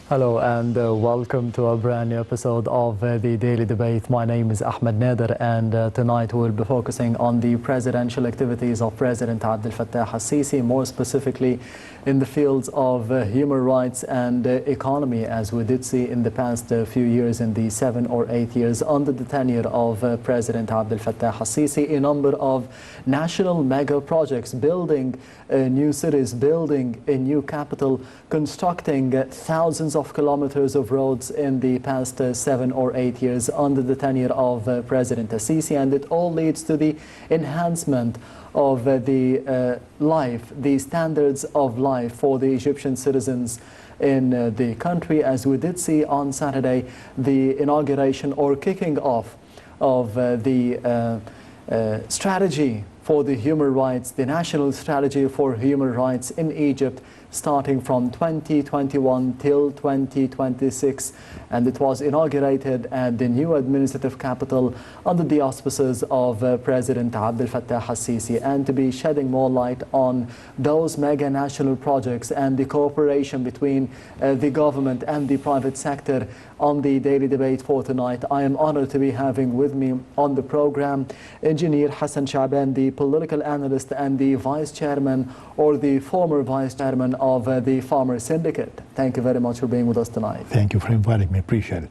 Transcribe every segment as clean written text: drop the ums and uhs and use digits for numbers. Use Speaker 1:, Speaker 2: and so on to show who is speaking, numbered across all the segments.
Speaker 1: Hello and welcome to a brand new episode of the Daily Debate. My name is Ahmed Nader, and tonight we'll be focusing on the presidential activities of President Abdel Fattah al-Sisi, more specifically in the fields of human rights and economy, as we did see in the past few years, in the 7 or 8 years under the tenure of President Abdel Fattah al-Sisi. A number of national mega projects, building new cities, building a new capital, constructing thousands of kilometers of roads in the past 7 or 8 years under the tenure of President al-Sisi, and it all leads to the enhancement of the life, the standards of life for the Egyptian citizens in the country, as we did see on Saturday, the inauguration or kicking off of the strategy for the human rights, the national strategy for human rights in Egypt, starting from 2021 till 2026, and it was inaugurated at the new administrative capital under the auspices of President Abdel Fattah al-Sisi. And to be shedding more light on those mega national projects and the cooperation between the government and the private sector on the Daily Debate for tonight, I am honored to be having with me on the program Engineer Hassan Shabaan, the political analyst and the vice chairman, or the former vice chairman of the Farmer Syndicate. Thank you very much for being with us tonight.
Speaker 2: Thank you for inviting me. Appreciate it.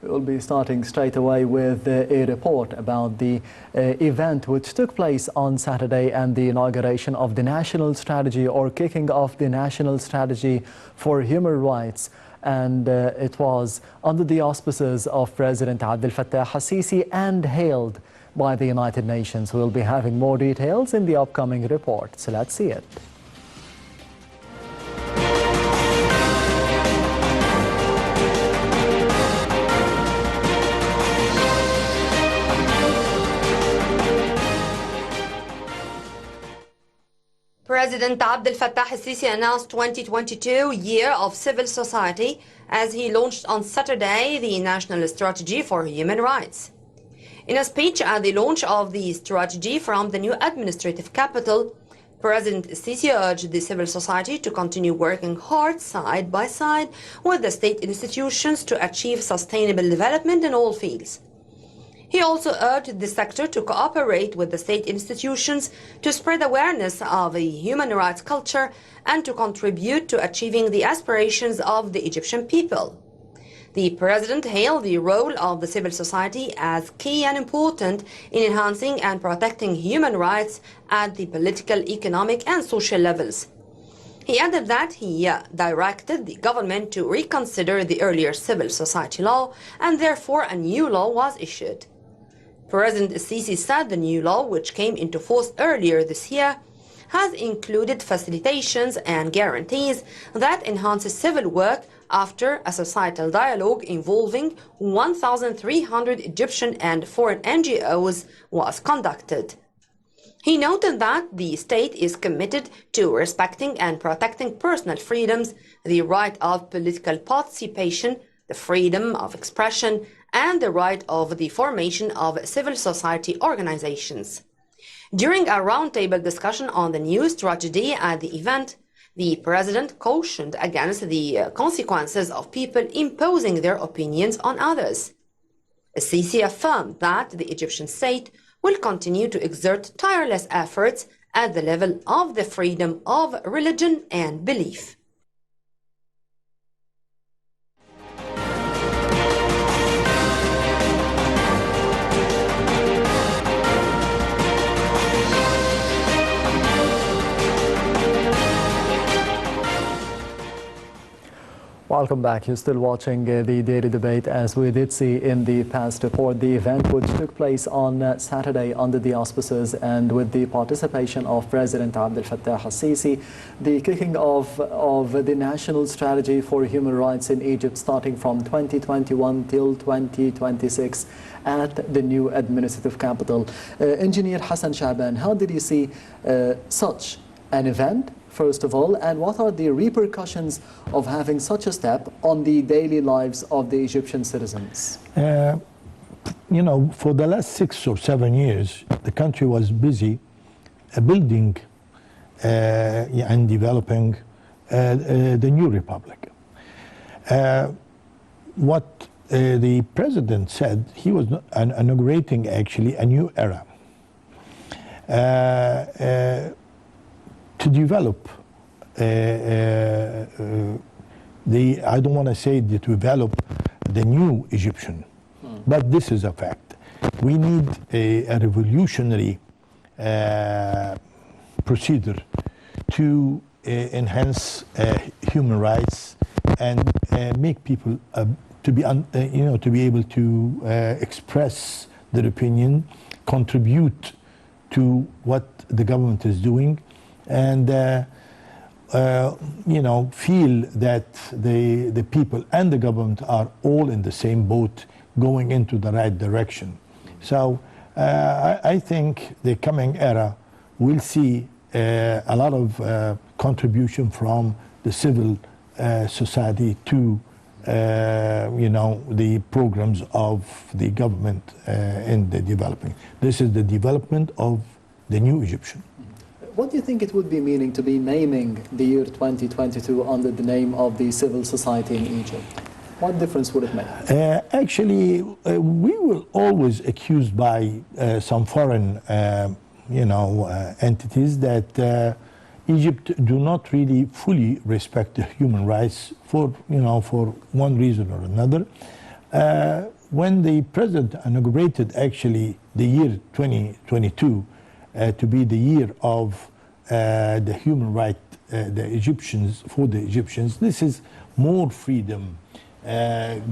Speaker 1: We'll be starting straight away with a report about the event which took place on Saturday and the inauguration of the national strategy, or kicking off the national strategy for human rights. And it was under the auspices of President Abdel Fattah al-Sisi and hailed by the United Nations. We'll be having more details in the upcoming report, so let's see it.
Speaker 3: President Abdel Fattah al-Sisi announced 2022 Year of Civil Society as he launched on Saturday the National Strategy for Human Rights. In a speech at the launch of the strategy from the new administrative capital, President al-Sisi urged the civil society to continue working hard side by side with the state institutions to achieve sustainable development in all fields. He also urged the sector to cooperate with the state institutions to spread awareness of a human rights culture and to contribute to achieving the aspirations of the Egyptian people. The president hailed the role of the civil society as key and important in enhancing and protecting human rights at the political, economic and social levels. He added that he directed the government to reconsider the earlier civil society law, and therefore a new law was issued. President al-Sisi said the new law, which came into force earlier this year, has included facilitations and guarantees that enhances civil work after a societal dialogue involving 1,300 Egyptian and foreign NGOs was conducted. He noted that the state is committed to respecting and protecting personal freedoms, the right of political participation, the freedom of expression, and the right of the formation of civil society organizations. During a roundtable discussion on the new strategy at the event, the president cautioned against the consequences of people imposing their opinions on others. al-Sisi affirmed that the Egyptian state will continue to exert tireless efforts at the level of the freedom of religion and belief.
Speaker 1: Welcome back. You're still watching the Daily Debate. As we did see in the past report, the event which took place on Saturday under the auspices and with the participation of President Abdel Fattah al-Sisi, the kicking off of the national strategy for human rights in Egypt starting from 2021 till 2026 at the new administrative capital. Engineer Hassan Shabaan, how did you see such an event, first of all, and what are the repercussions of having such a step on the daily lives of the Egyptian citizens?
Speaker 2: You know, for the last 6 or 7 years, the country was busy building and developing the new republic. What the president said, he was inaugurating actually a new era to develop I don't want to say to develop the new Egyptian, but this is a fact. We need a revolutionary procedure to enhance human rights and make people to be able to express their opinion, contribute to what the government is doing, and feel that the people and the government are all in the same boat, going into the right direction. So I think the coming era will see a lot of contribution from the civil society to the programs of the government in the developing. This is the development of the new Egyptian.
Speaker 1: What do you think it would be meaning to be naming the year 2022 under the name of the civil society in Egypt? What difference would it make?
Speaker 2: Actually, we were always accused by some foreign entities that Egypt do not really fully respect the human rights for one reason or another. When the president inaugurated actually the year 2022 to be the year of the human right, the Egyptians, for the Egyptians, this is more freedom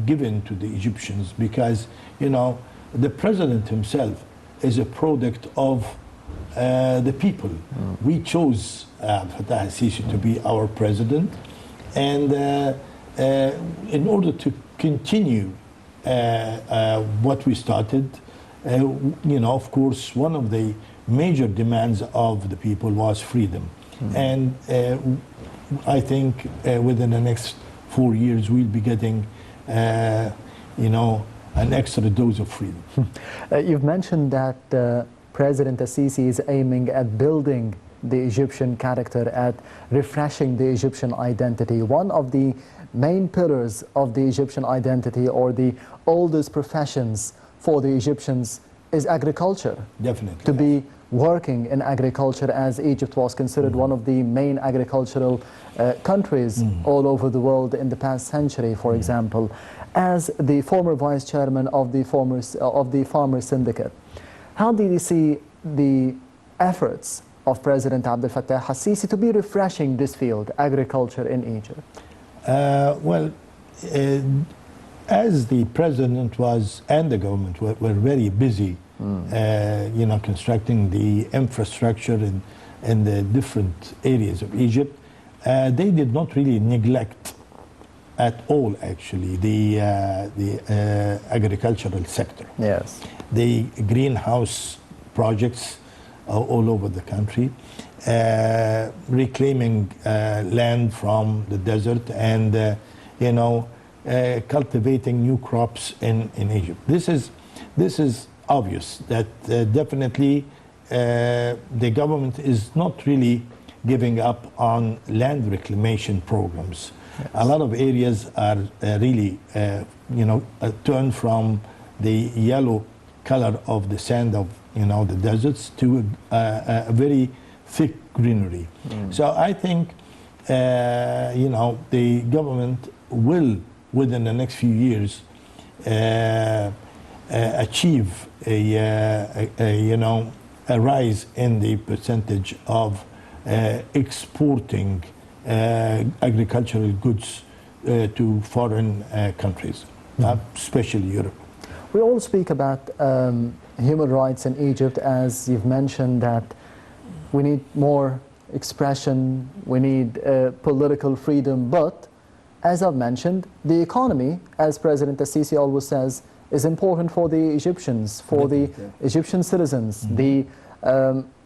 Speaker 2: given to the Egyptians, because the president himself is a product of the people. We chose Fattah al-Sisi to be our president, and in order to continue what we started, of course, one of the major demands of the people was freedom. And I think within the next 4 years we'll be getting an extra dose of freedom.
Speaker 1: You've mentioned that President al-Sisi is aiming at building the Egyptian character, at refreshing the Egyptian identity. One of the main pillars of the Egyptian identity, or the oldest professions for the Egyptians, is agriculture.
Speaker 2: Definitely.
Speaker 1: To be working in agriculture, as Egypt was considered one of the main agricultural countries all over the world in the past century, for example. As the former vice chairman of the Farmers Syndicate, how do you see the efforts of President Abdel Fattah al-Sisi to be refreshing this field, agriculture in Egypt?
Speaker 2: As the president was and the government were very busy, constructing the infrastructure in the different areas of Egypt, they did not really neglect at all, actually, the agricultural sector.
Speaker 1: Yes.
Speaker 2: The greenhouse projects all over the country, reclaiming land from the desert, and cultivating new crops in Egypt. This is obvious that definitely the government is not really giving up on land reclamation programs. Yes. A lot of areas are really turned from the yellow color of the sand of the deserts to a very thick greenery. So I think the government will, within the next few years, achieve a rise in the percentage of exporting agricultural goods to foreign countries, especially Europe.
Speaker 1: We all speak about human rights in Egypt, as you've mentioned that we need more expression, we need political freedom, but as I've mentioned, the economy, as President al-Sisi always says, is important for the Egyptians, for the Egyptian citizens. They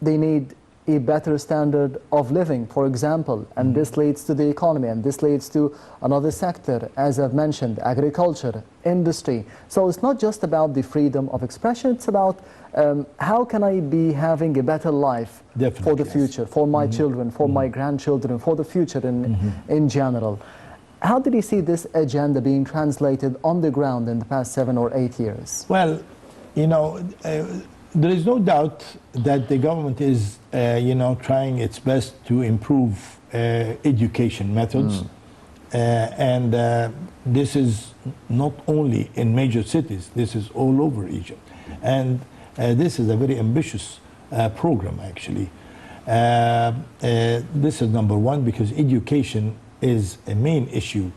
Speaker 1: need a better standard of living, for example, and this leads to the economy, and this leads to another sector, as I've mentioned, agriculture, industry. So it's not just about the freedom of expression, it's about how can I be having a better life for the future, for my children, for my grandchildren, for the future in general. How did you see this agenda being translated on the ground in the past 7 or 8 years?
Speaker 2: Well, you know, there is no doubt that the government is, you know, trying its best to improve education methods. And this is not only in major cities, this is all over Egypt. And this is a very ambitious program, actually. This is number one, because education is a main issue.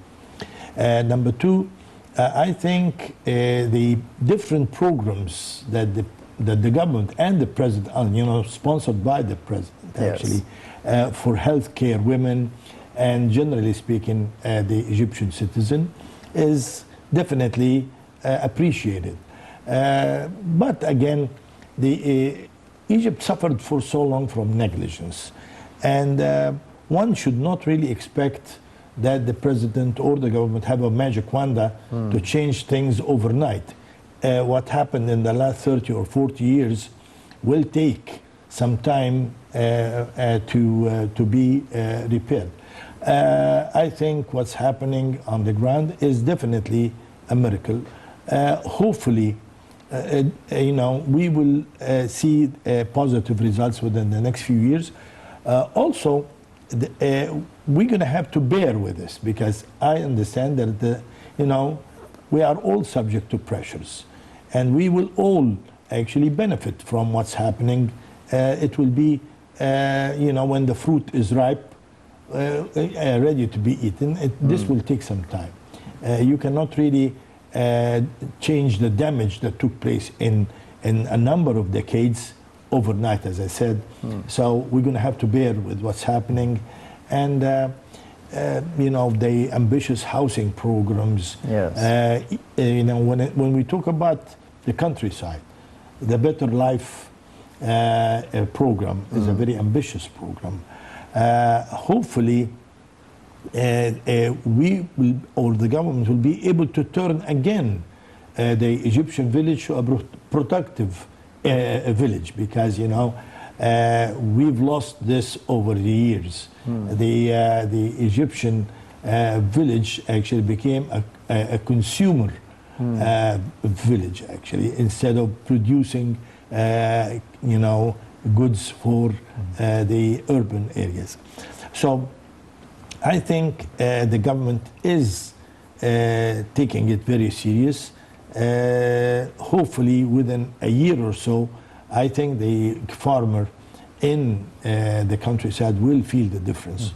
Speaker 2: Number two, I think the different programs that the government and the president, you know, sponsored by the president, actually, for healthcare, women, and generally speaking, the Egyptian citizen, is definitely appreciated. But again, Egypt suffered for so long from negligence, and one should not really expect that the president or the government have a magic wand to change things overnight. What happened in the last 30 or 40 years will take some time to be repaired. I think what's happening on the ground is definitely a miracle. Hopefully, you know, we will see positive results within the next few years. Also, we're going to have to bear with this, because I understand that, you know, we are all subject to pressures, and we will all actually benefit from what's happening. It will be, you know, when the fruit is ripe, ready to be eaten, this will take some time. You cannot really change the damage that took place in a number of decades overnight, as I said. So we're going to have to bear with what's happening. And, you know, the ambitious housing programs. You know, when we talk about the countryside, the Better Life program is a very ambitious program. Hopefully, we will, or the government will be able to turn again the Egyptian village to a productive village, because, you know, we've lost this over the years. The Egyptian village actually became a consumer village, actually, instead of producing, you know, goods for the urban areas. So I think the government is taking it very serious. Hopefully within a year or so, I think the farmer in the countryside will feel the difference.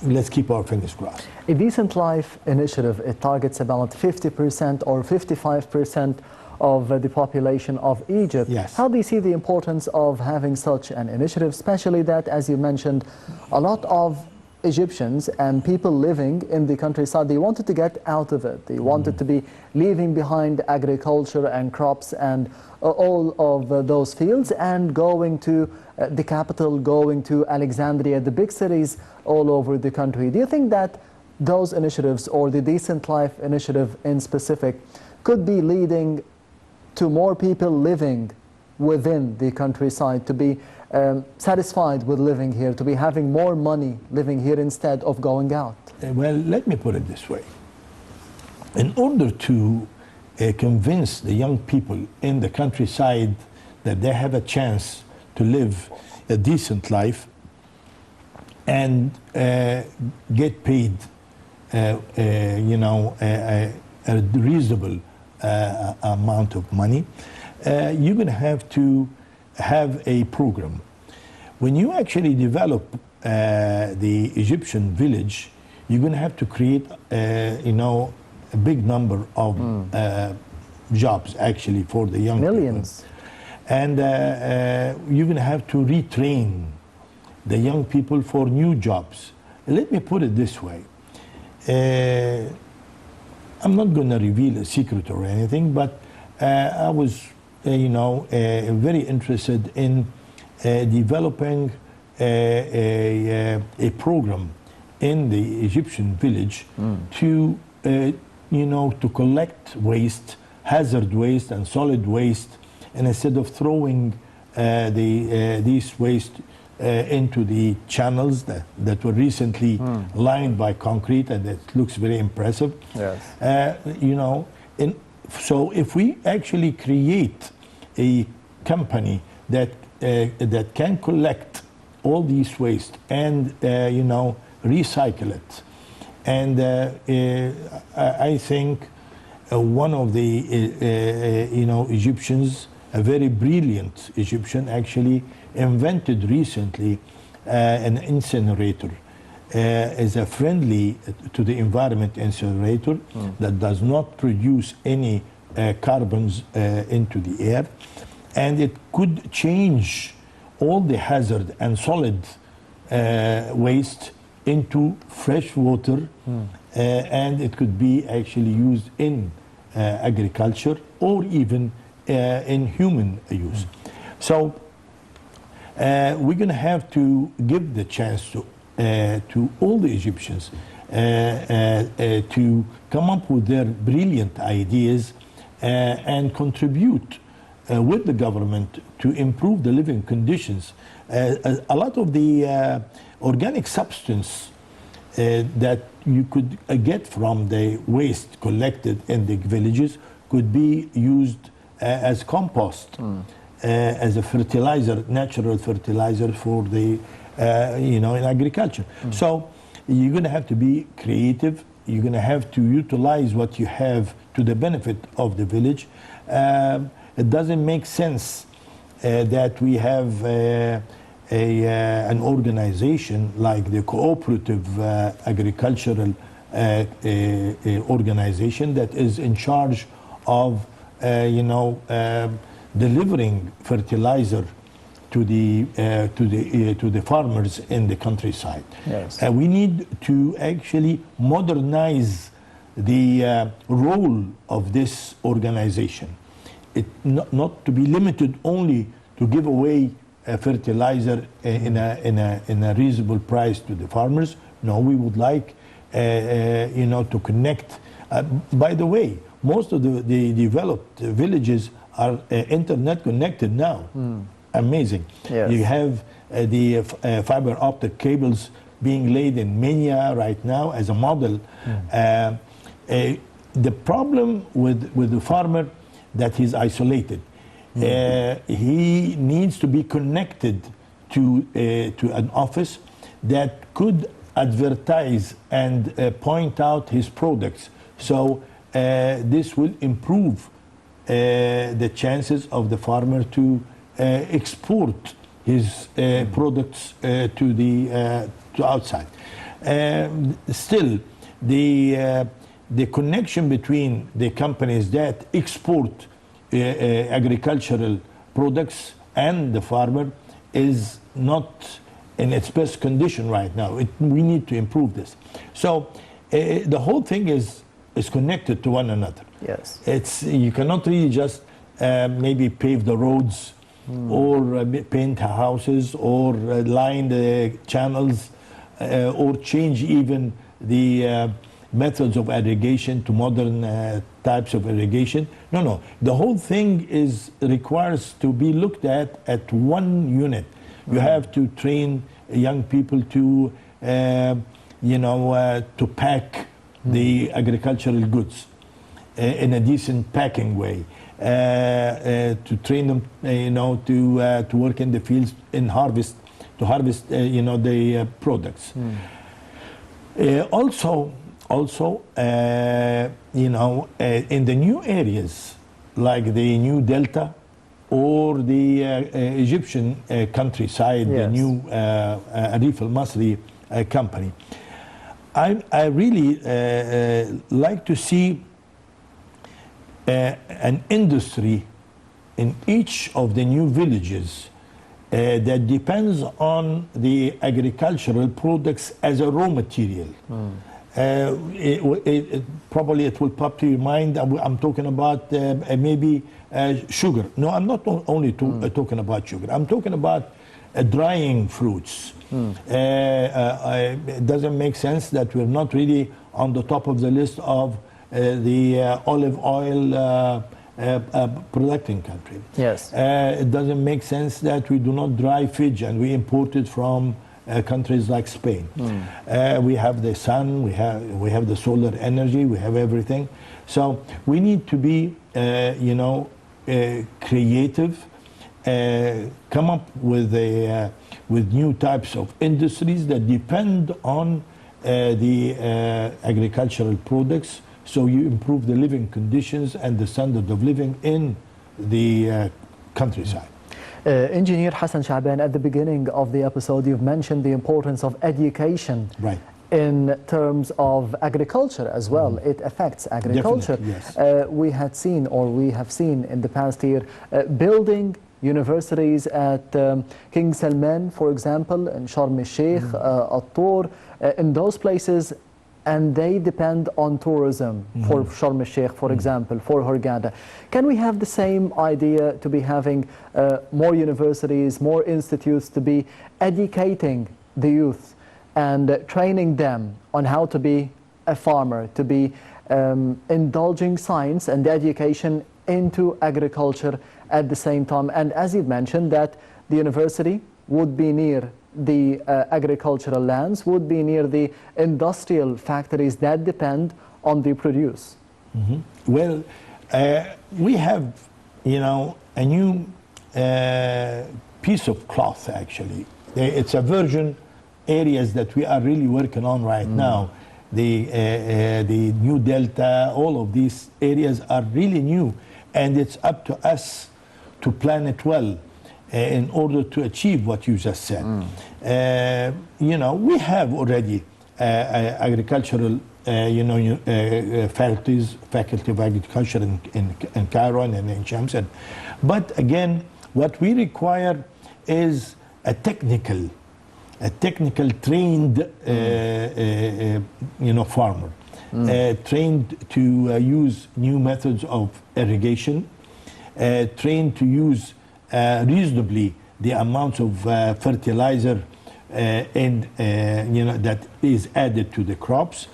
Speaker 2: Let's keep our fingers crossed.
Speaker 1: A Decent Life initiative, it targets about 50% or 55% of the population of Egypt.
Speaker 2: Yes.
Speaker 1: How do you see the importance of having such an initiative, especially that, as you mentioned, a lot of Egyptians and people living in the countryside, they wanted to get out of it. They wanted to be leaving behind agriculture and crops and all of those fields and going to the capital, going to Alexandria, the big cities all over the country. Do you think that those initiatives, or the Decent Life initiative in specific, could be leading to more people living within the countryside, to be satisfied with living here, to be having more money living here instead of going out?
Speaker 2: Well, let me put it this way. In order to convince the young people in the countryside that they have a chance to live a decent life and get paid, you know, a reasonable amount of money, you're going to have a program. When you actually develop the Egyptian village, you're going to have to create, you know, a big number of jobs actually for the young
Speaker 1: Millions.
Speaker 2: people. And you're going to have to retrain the young people for new jobs. Let me put it this way. I'm not going to reveal a secret or anything, but I was, you know, very interested in developing a program in the Egyptian village to, you know, to collect waste, hazard waste and solid waste, and instead of throwing these waste into the channels that were recently lined by concrete, and it looks very impressive.
Speaker 1: Yes.
Speaker 2: You know, so if we actually create a company that can collect all these waste and you know, recycle it, and I think one of the you know, Egyptians, a very brilliant Egyptian, actually invented recently an incinerator as a friendly to the environment incinerator that does not produce any carbons into the air, and it could change all the hazard and solid waste into fresh water, and it could be actually used in agriculture or even in human use. So we're going to have to give the chance to all the Egyptians to come up with their brilliant ideas and contribute with the government to improve the living conditions. A lot of the organic substance that you could get from the waste collected in the villages could be used as compost, as a fertilizer, natural fertilizer for the, you know, in agriculture. So you're going to have to be creative. You're going to have to utilize what you have to the benefit of the village. It doesn't make sense that we have an organization like the cooperative agricultural organization that is in charge of, you know, delivering fertilizer to the farmers in the countryside.
Speaker 1: Yes.
Speaker 2: We need to actually modernize the role of this organization. It not to be limited only to give away fertilizer in a reasonable price to the farmers. No, we would like you know, to connect. By the way, most of the developed villages are internet connected now. Amazing.
Speaker 1: Yes.
Speaker 2: You have the fiber optic cables being laid in Minya right now as a model. The problem with the farmer that he's isolated. He needs to be connected to an office that could advertise and point out his products. So this will improve the chances of the farmer to export his products to outside. Still, the connection between the companies that export agricultural products and the farmer is not in its best condition right now. We need to improve this. So the whole thing is connected to one another.
Speaker 1: Yes.
Speaker 2: You cannot really just maybe pave the roads or paint houses or line the channels or change even the methods of irrigation to modern types of irrigation. No. The whole thing requires to be looked at one unit. You have to train young people to, you know, to pack the agricultural goods in a decent packing way. To train them, you know, to work in the fields to harvest, you know, the products. Also, you know, in the new areas like the new Delta or the Egyptian countryside,
Speaker 1: yes.
Speaker 2: the new Arif al-Masri company, I really like to see an industry in each of the new villages that depends on the agricultural products as a raw material. Probably it will pop to your mind. I'm talking about maybe sugar. No, I'm not only talking about sugar. I'm talking about drying fruits. It doesn't make sense that we're not really on the top of the list of the olive oil producing country.
Speaker 1: Yes.
Speaker 2: It doesn't make sense that we do not dry fish and we import it from countries like Spain. We have the sun, we have the solar energy, we have everything. So we need to be, creative, come up with new types of industries that depend on the agricultural products. So you improve the living conditions and the standard of living in the countryside.
Speaker 1: Engineer Hassan Shabaan, at the beginning of the episode, you've mentioned the importance of education.
Speaker 2: Right.
Speaker 1: In terms of agriculture as well. It affects agriculture.
Speaker 2: Definitely,
Speaker 1: yes. We have seen in the past year building universities at King Salman, for example, in Sharm el-Sheikh, At-Tur, in those places, and they depend on tourism for Sharm el-Sheikh, for example, for Hurghada. Can we have the same idea to be having more universities, more institutes to be educating the youth and training them on how to be a farmer, to be indulging science and education into agriculture at the same time? And as you've mentioned, that the university would be near the agricultural lands, would be near the industrial factories that depend on the produce.
Speaker 2: Well, we have, a new piece of cloth, actually. It's a virgin areas that we are really working on right now. The new delta, all of these areas are really new, and it's up to us to plan it well in order to achieve what you just said. We have already agricultural faculties, Faculty of Agriculture in Cairo and in Shamsin. But again, what we require is a technical trained farmer, trained to use new methods of irrigation, trained to use reasonably the amounts of fertilizer that is added to the crops,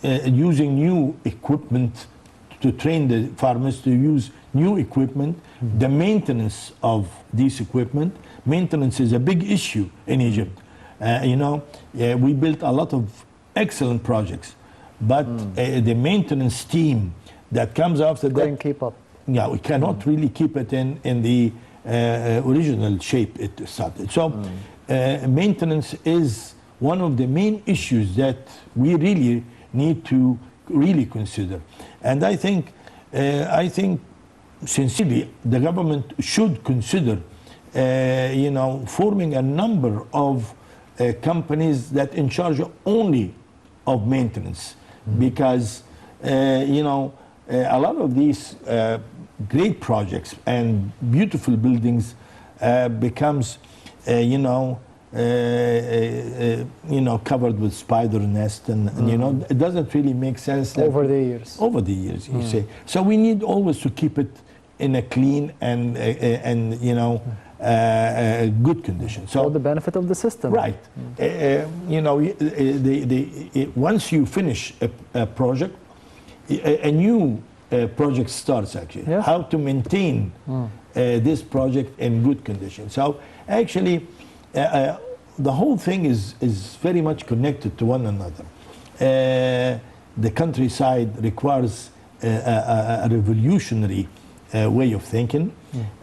Speaker 2: using new equipment to train the farmers to use new equipment, the maintenance of this equipment. Maintenance is a big issue in Egypt. We built a lot of excellent projects, but the maintenance team that comes after that
Speaker 1: couldn't keep up.
Speaker 2: Yeah, we cannot really keep it in the original shape it started. So maintenance is one of the main issues that we really need to really consider. And I think sincerely the government should consider forming a number of companies that in charge only of maintenance, because a lot of these great projects and beautiful buildings becomes covered with spider nest, and it doesn't really make sense that
Speaker 1: over the years
Speaker 2: you say. So we need always to keep it in a clean and good condition. So
Speaker 1: for the benefit of the system.
Speaker 2: Right. Once you finish a project, a new project starts actually.
Speaker 1: Yeah.
Speaker 2: How to maintain this project in good condition. So actually, the whole thing is very much connected to one another. The countryside requires a revolutionary way of thinking,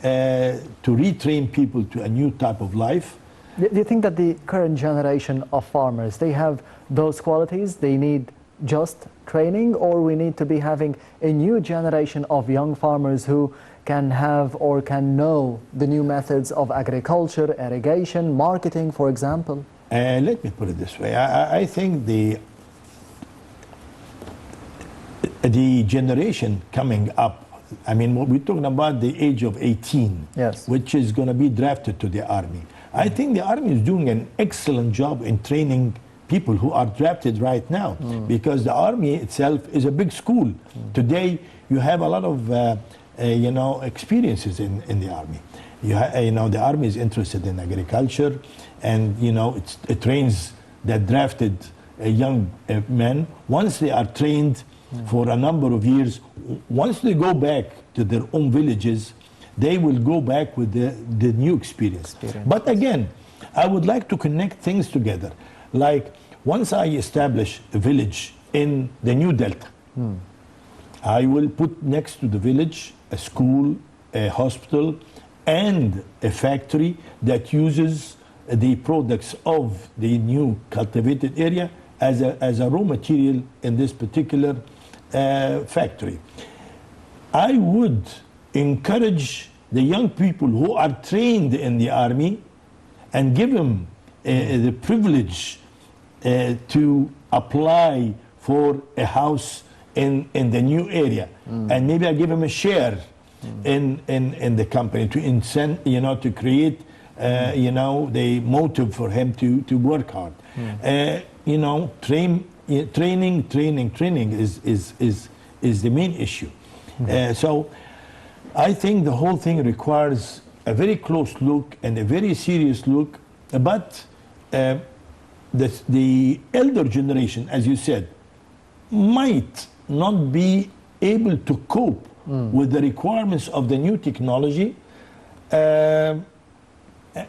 Speaker 2: to retrain people to a new type of life.
Speaker 1: Do you think that the current generation of farmers, they have those qualities, they need just training, or we need to be having a new generation of young farmers who can have or can know the new methods of agriculture, irrigation, marketing, for example?
Speaker 2: Let me put it this way. I think the generation coming up, I mean, we're talking about the age of 18,
Speaker 1: yes,
Speaker 2: which is going to be drafted to the army. I think the army is doing an excellent job in training people who are drafted right now, because the army itself is a big school. Today, you have a lot of experiences in the army. The army is interested in agriculture, and it trains the drafted young men. Once they are trained, for a number of years. Once they go back to their own villages, they will go back with the new experience. But again, I would like to connect things together. Like, once I establish a village in the new Delta, I will put next to the village a school, a hospital, and a factory that uses the products of the new cultivated area as a raw material in this particular factory. I would encourage the young people who are trained in the army and give them the privilege to apply for a house in the new area, and maybe I give him a share in the company to incent, to create, the motive for him to work hard. Training is the main issue. So I think the whole thing requires a very close look and a very serious look. But the elder generation, as you said, might not be able to cope with the requirements of the new technology.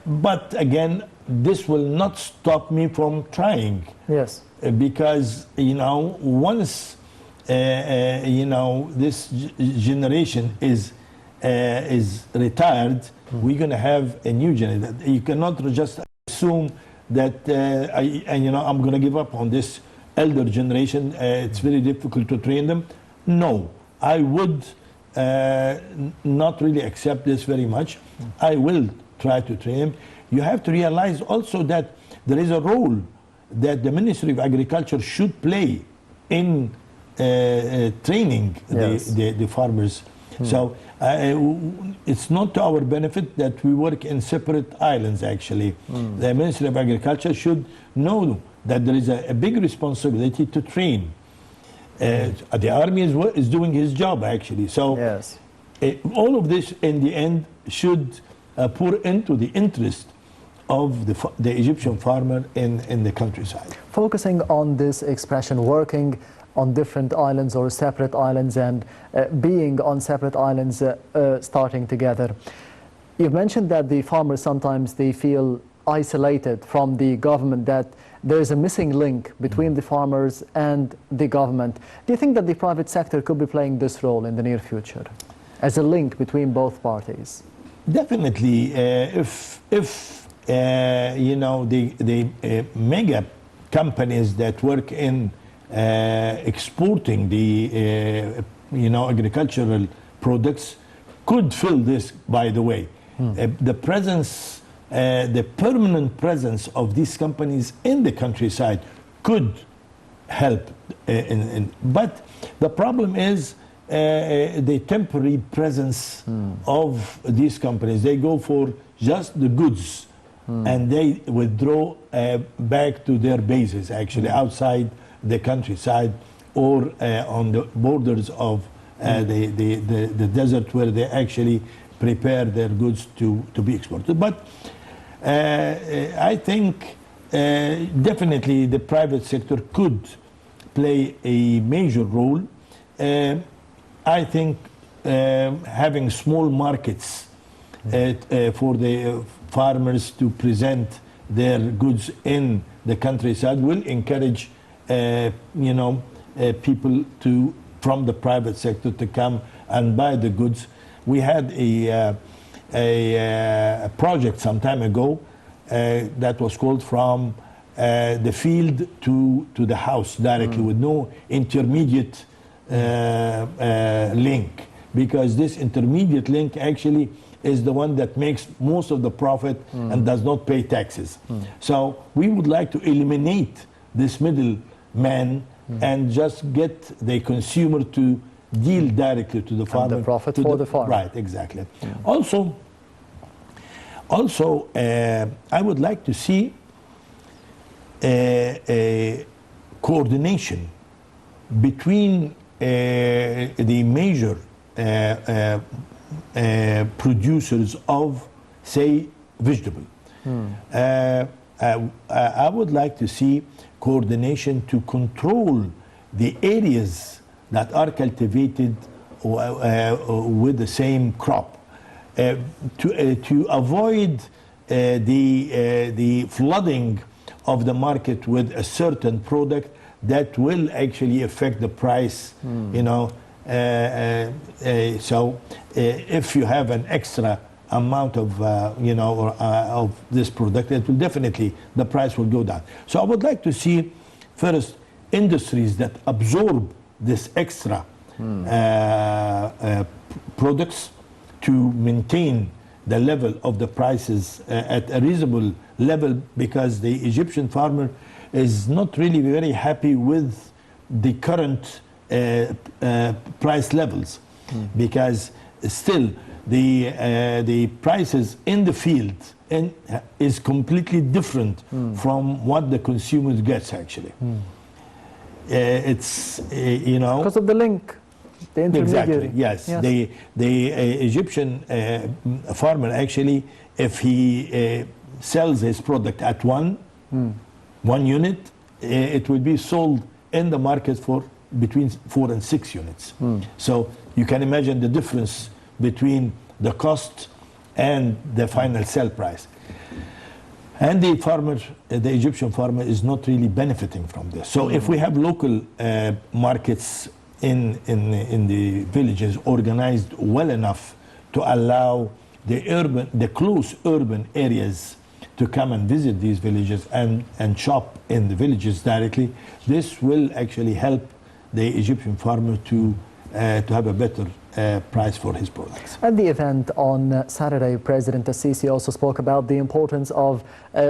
Speaker 2: But again, this will not stop me from trying.
Speaker 1: Yes.
Speaker 2: Because, once, this generation is retired, we're going to have a new generation. You cannot just assume that, I'm going to give up on this elder generation. It's very difficult to train them. No, I would not really accept this very much. I will try to train them. You have to realize also that there is a role that the Ministry of Agriculture should play in training the farmers. So it's not to our benefit that we work in separate islands, actually. The Ministry of Agriculture should know that there is a big responsibility to train. The army is doing his job, actually. So all of this, in the end, should pour into the interest of the Egyptian farmer in the countryside.
Speaker 1: Focusing on this expression, working on different islands or separate islands, and being on separate islands, starting together. You've mentioned that the farmers sometimes they feel isolated from the government, that there is a missing link between the farmers and the government. Do you think that the private sector could be playing this role in the near future as a link between both parties?
Speaker 2: Definitely. If the mega companies that work in exporting the agricultural products could fill this, by the way. The presence, the permanent presence of these companies in the countryside could help. But the problem is the temporary presence of these companies. They go for just the goods and they withdraw back to their bases, actually, outside the countryside or on the borders of the desert, where they actually prepare their goods to be exported. But I think definitely the private sector could play a major role. I think having small markets for the farmers to present their goods in the countryside will encourage people from the private sector to come and buy the goods. We had a project some time ago that was called From the Field to the House directly, with no intermediate link, because this intermediate link actually is the one that makes most of the profit and does not pay taxes. So we would like to eliminate this middleman and just get the consumer to deal directly to the farmer.
Speaker 1: And the profit for the farmer.
Speaker 2: Right, exactly. Also, I would like to see a coordination between the major producers of, say, vegetable. I would like to see coordination to control the areas that are cultivated with the same crop. To avoid the flooding of the market with a certain product that will actually affect the price, you know. So if you have an extra amount of, you know, of this product, it will definitely, the price will go down. So I would like to see first industries that absorb this extra products to maintain the level of the prices at a reasonable level, because the Egyptian farmer is not really very happy with the current price levels, because still the prices in the field is completely different from what the consumer gets actually. It's you know,
Speaker 1: because of the link, the intermediary.
Speaker 2: Exactly. Yes. The Egyptian farmer actually, if he sells his product at one unit, it will be sold in the market for between 4 and 6 units. So you can imagine the difference between the cost and the final sell price. And the farmer, the Egyptian farmer, is not really benefiting from this. So if we have local markets in the villages organized well enough to allow the close urban areas to come and visit these villages and shop in the villages directly, this will actually help the Egyptian farmer to have a better price for his products.
Speaker 1: At the event on Saturday, President Al-Sisi also spoke about the importance of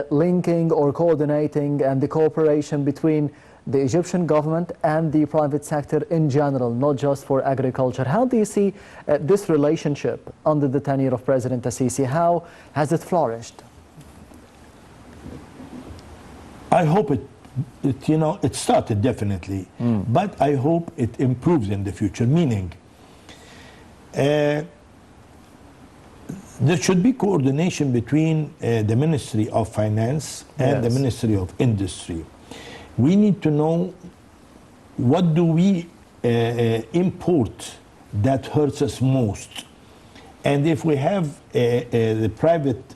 Speaker 1: linking or coordinating and the cooperation between the Egyptian government and the private sector in general, not just for agriculture. How do you see this relationship under the tenure of President Al-Sisi? How has it flourished?
Speaker 2: I hope it started definitely, but I hope it improves in the future, meaning there should be coordination between the Ministry of Finance and the Ministry of Industry. We need to know what do we import that hurts us most. And if we have the private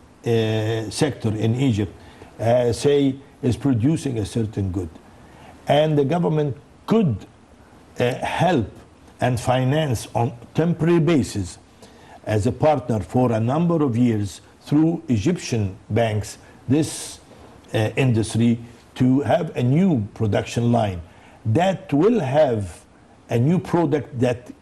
Speaker 2: sector in Egypt, say, is producing a certain good, and the government could help and finance on temporary basis as a partner for a number of years through Egyptian banks this industry to have a new production line that will have a new product that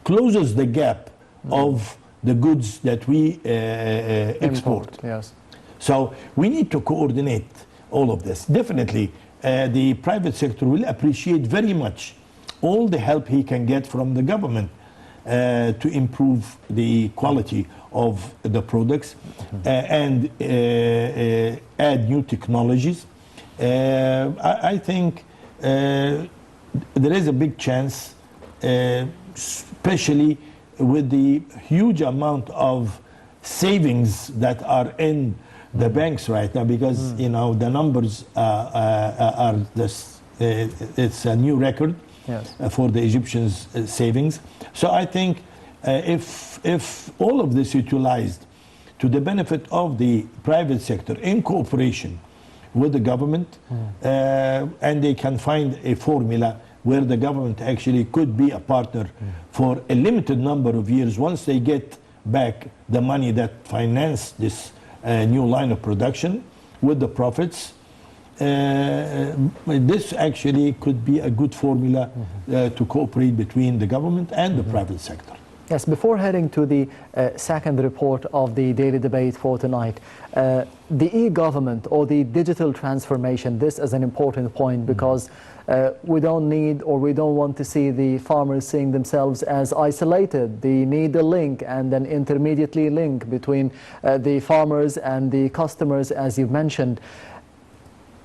Speaker 2: closes the gap of the goods that we export.
Speaker 1: Yes.
Speaker 2: So we need to coordinate all of this. Definitely, the private sector will appreciate very much all the help he can get from the government to improve the quality of the products and add new technologies. I think there is a big chance, especially with the huge amount of savings that are in the banks right now, because you know the numbers are this. It's a new record for the Egyptians' savings. So I think if all of this utilized to the benefit of the private sector in cooperation with the government, and they can find a formula where the government actually could be a partner for a limited number of years once they get back the money that financed this new line of production with the profits. This actually could be a good formula to cooperate between the government and the private sector.
Speaker 1: Yes, before heading to the second report of the daily debate for tonight, the e-government or the digital transformation, this is an important point because we don't need or we don't want to see the farmers seeing themselves as isolated. They need a link and an intermediately link between the farmers and the customers, as you've mentioned.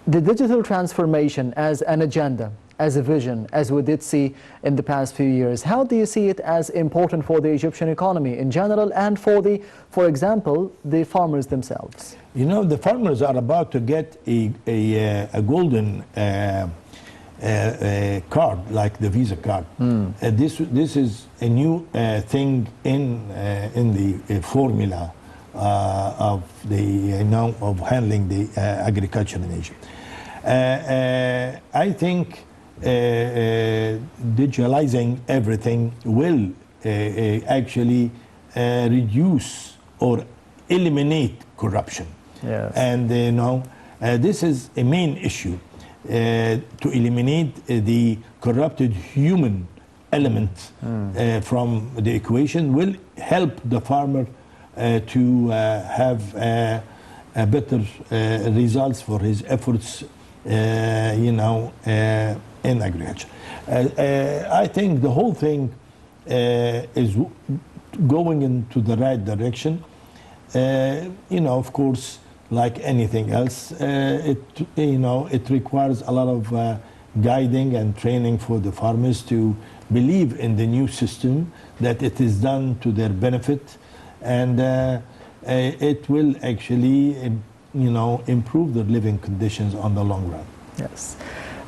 Speaker 1: The digital transformation as an agenda, as a vision, as we did see in the past few years, how do you see it as important for the Egyptian economy in general and for example, the farmers themselves?
Speaker 2: You know, the farmers are about to get a golden card, like the Visa card. This is a new thing in the formula of the of handling the agriculture in Egypt. I think digitalizing everything will actually reduce or eliminate corruption.
Speaker 1: Yes.
Speaker 2: And this is a main issue, to eliminate the corrupted human element from the equation will help the farmer to have better results for his efforts, in agriculture. I think the whole thing is going into the right direction. Of course, like anything else, it requires a lot of guiding and training for the farmers to believe in the new system, that it is done to their benefit, and it will actually, improve their living conditions on the long run.
Speaker 1: Yes.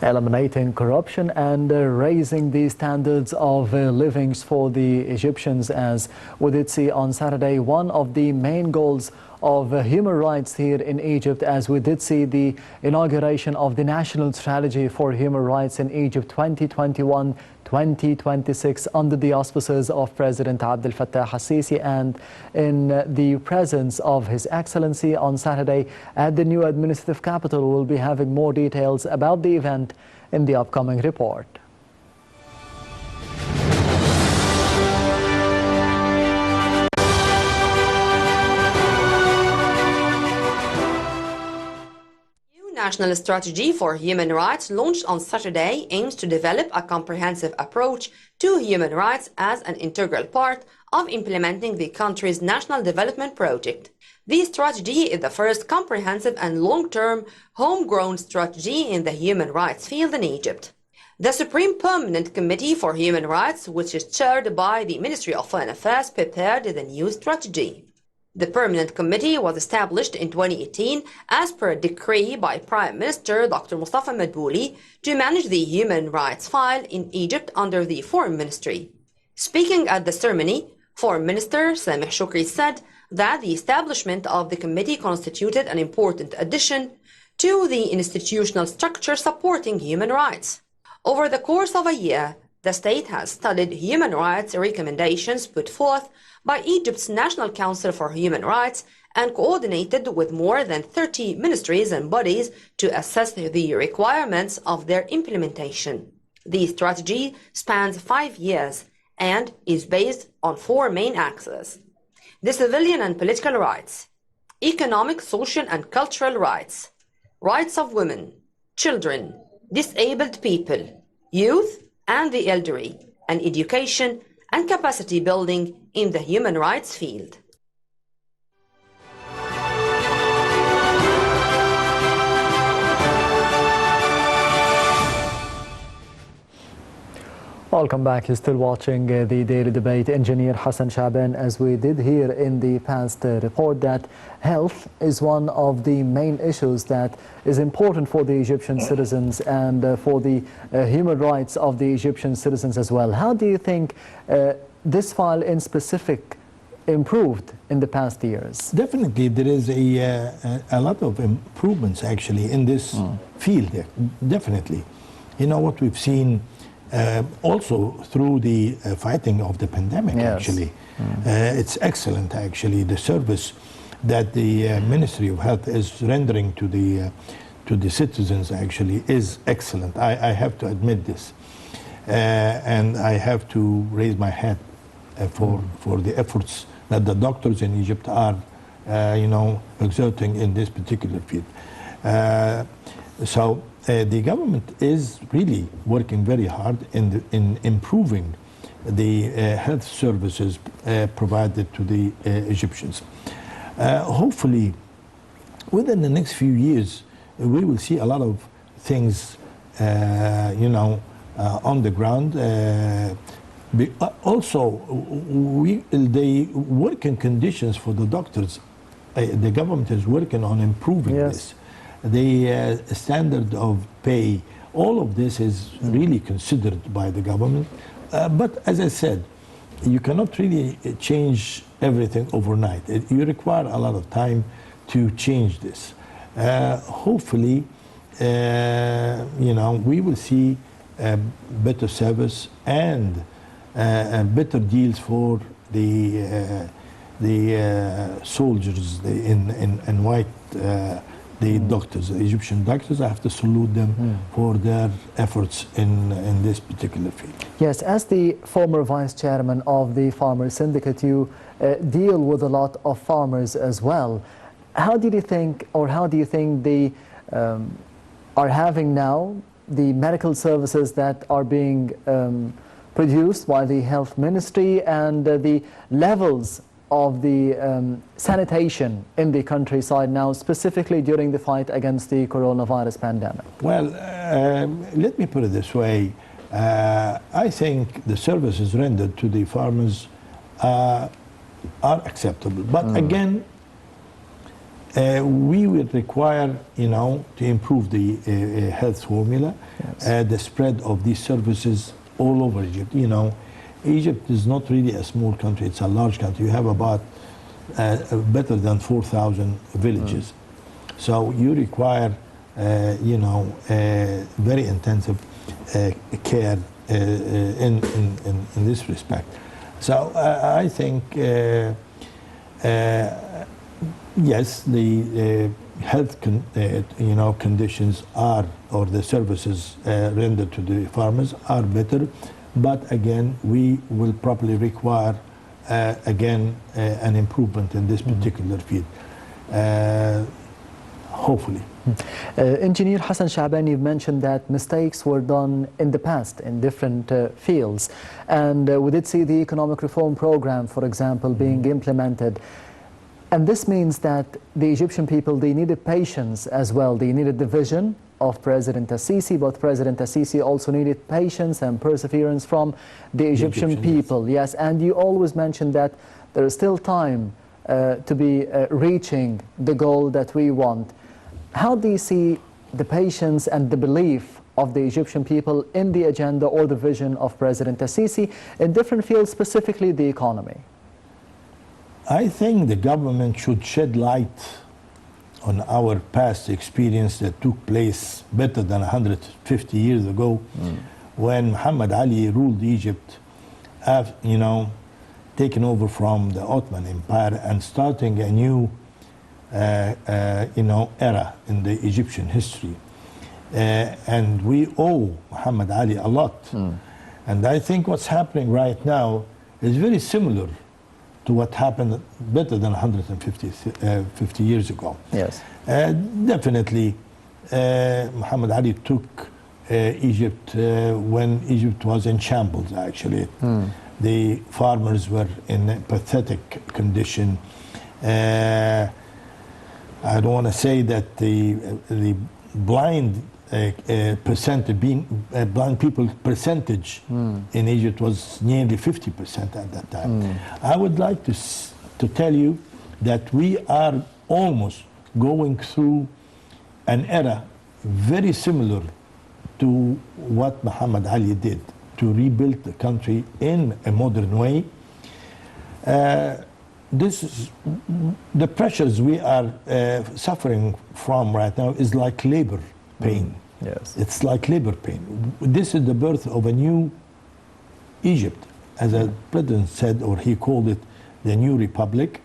Speaker 1: Eliminating corruption and raising the standards of livings for the Egyptians, as we did see on Saturday, one of the main goals of human rights here in Egypt, as we did see the inauguration of the National Strategy for Human Rights in Egypt 2021-2026 under the auspices of President Abdel Fattah Hassan, and in the presence of His Excellency on Saturday at the new administrative capital. We'll be having more details about the event in the upcoming report.
Speaker 3: National Strategy for Human Rights, launched on Saturday, aims to develop a comprehensive approach to human rights as an integral part of implementing the country's national development project. The strategy is the first comprehensive and long-term homegrown strategy in the human rights field in Egypt. The Supreme Permanent Committee for Human Rights, which is chaired by the Ministry of Foreign Affairs, prepared the new strategy. The Permanent Committee was established in 2018 as per decree by Prime Minister Dr. Mustafa Madbouli to manage the human rights file in Egypt under the Foreign Ministry. Speaking at the ceremony, Foreign Minister Sameh Shoukry said that the establishment of the committee constituted an important addition to the institutional structure supporting human rights. Over the course of a year, the state has studied human rights recommendations put forth by Egypt's National Council for Human Rights and coordinated with more than 30 ministries and bodies to assess the requirements of their implementation. The strategy spans 5 years and is based on 4 main axes: the civilian and political rights, economic, social and cultural rights, rights of women, children, disabled people, youth and the elderly, and education and capacity building in the human rights field.
Speaker 1: Welcome back. You're still watching the Daily Debate. Engineer Hassan, Shabaan, as we did hear in the past report, that health is one of the main issues that is important for the Egyptian citizens and for the human rights of the Egyptian citizens as well. How do you think this file in specific improved in the past years?
Speaker 2: Definitely, there is a lot of improvements actually in this field. Definitely. What we've seen also through the fighting of the pandemic,
Speaker 1: yes.
Speaker 2: Actually. It's excellent, actually, the service that the Ministry of Health is rendering to the citizens, actually, is excellent. I have to admit this. And I have to raise my hat for the efforts that the doctors in Egypt are, exerting in this particular field. So the government is really working very hard in improving the health services provided to the Egyptians. Hopefully, within the next few years, we will see a lot of things, on the ground. Also, the working conditions for the doctors, the government is working on improving
Speaker 1: yes.
Speaker 2: this. the standard of pay, all of this is really considered by the government. But as I said, you cannot really change everything overnight. You require a lot of time to change this. Hopefully, we will see better service and better deals for the soldiers in white, the doctors, the Egyptian doctors. I have to salute them for their efforts in this particular field.
Speaker 1: Yes, as the former vice chairman of the Farmers Syndicate, you deal with a lot of farmers as well. How do you think they are having now the medical services that are being produced by the health ministry and the levels of the sanitation in the countryside now, specifically during the fight against the coronavirus pandemic?
Speaker 2: Well, let me put it this way. I think the services rendered to the farmers are acceptable. But again, we will require, to improve the health formula, the spread of these services all over Egypt. Egypt is not really a small country, it's a large country. You have about better than 4,000 villages. So you require, very intensive care in this respect. So I think, yes, the health conditions are, or the services rendered to the farmers are better. But again, we will probably require, an improvement in this particular field, hopefully.
Speaker 1: Engineer Hassan Shabaan, you've mentioned that mistakes were done in the past in different fields. And we did see the economic reform program, for example, being implemented. And this means that the Egyptian people, they needed patience as well. They needed the vision of President Al-Sisi, but President Al-Sisi also needed patience and perseverance from the Egyptian people. Yes, and you always mention that there is still time to be reaching the goal that we want. How do you see the patience and the belief of the Egyptian people in the agenda or the vision of President Al-Sisi in different fields, specifically the economy?
Speaker 2: I think the government should shed light on our past experience that took place better than 150 years ago, when Muhammad Ali ruled Egypt, taken over from the Ottoman Empire and starting a new era in the Egyptian history. And we owe Muhammad Ali a lot. And I think what's happening right now is very similar to what happened better than 150 years ago.
Speaker 1: Yes.
Speaker 2: Definitely, Muhammad Ali took Egypt when Egypt was in shambles, actually. The farmers were in a pathetic condition. I don't want to say that the blind blind people percentage in Egypt was nearly 50% at that time. I would like to tell you that we are almost going through an era very similar to what Muhammad Ali did to rebuild the country in a modern way. This is the pressures we are suffering from right now is like labor pain.
Speaker 1: Yes.
Speaker 2: It's like labor pain. This is the birth of a new Egypt, as a president said, or he called it the new republic.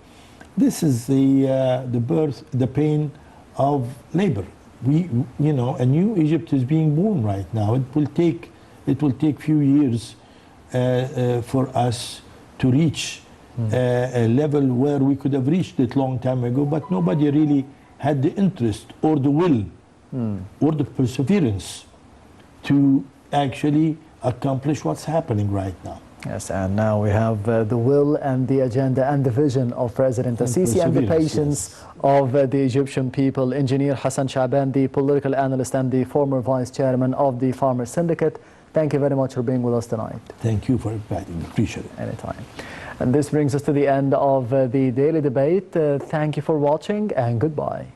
Speaker 2: This is the birth, the pain of labor. A new Egypt is being born right now. It will take few years for us to reach a level where we could have reached it long time ago, but nobody really had the interest or the will or the perseverance to actually accomplish what's happening right now.
Speaker 1: Yes, and now we have the will and the agenda and the vision of President Al-Sisi and the patience of the Egyptian people. Engineer Hassan Shabaan, the political analyst and the former vice chairman of the Farmers Syndicate, thank you very much for being with us tonight.
Speaker 2: Thank you for inviting me. Appreciate it.
Speaker 1: Anytime. And this brings us to the end of the Daily Debate. Thank you for watching and goodbye.